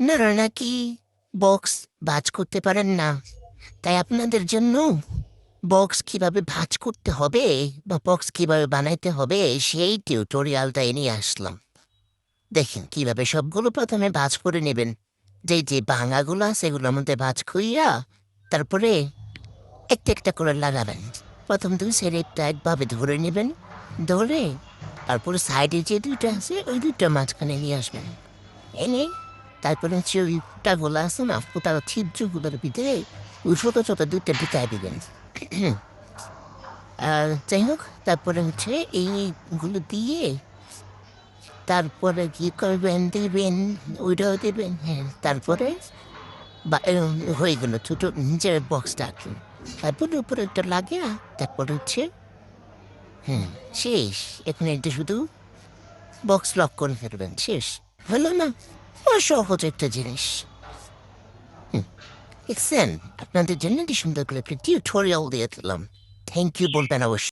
আপনারা নাকি বক্স ভাঁজ করতে পারেন না, তাই আপনাদের জন্য বক্স কিভাবে ভাঁজ করতে হবে বা বক্স কিভাবে বানাইতে হবে সেই টিউটোরিয়ালটাই নিয়ে আসলাম। দেখেন কিভাবে সবগুলো প্রথমে ভাঁজ করে নেবেন। যে ভাঙাগুলো আছে এগুলোর মধ্যে ভাঁজ কইরা তারপরে একটা একটা করে লাগাবেন। প্রথম ২ সাইডে টাইটভাবে ধরে নেবেন। ধরে তারপরে সাইডে যে ২ টা আছে ওই ২ টা মাঝখানে নিয়ে আসবেন। এনে তারপরে হচ্ছে ওই ফুটাগুলো আছে না, ফুটার ছিদ্রগুলোর ভিতরে ওই ছোট ছোট ২ টা ঢুকায় দিবেন। আর যাই হোক তারপরে হচ্ছে এইগুলো দিয়ে তারপরে কি করবেন দিবেন, ওইটাও দিবেন, হ্যাঁ। তারপরে বা হয়ে গেল ছোট নিচের বক্সটা আঁকলেন। তারপরে উপরে একটা লাগিয়ে তারপরে হচ্ছে হ্যাঁ শেষ। এখন এটা শুধু বক্স লক করে ফেলবেন, শেষ। হলো না? সহজ একটা জিনিস। দেখছেন? আপনাদের জন্য কি সুন্দর করে একটা টিউটোরিয়াল দিয়ে দিলাম। থ্যাংক ইউ বলবেন অবশ্যই।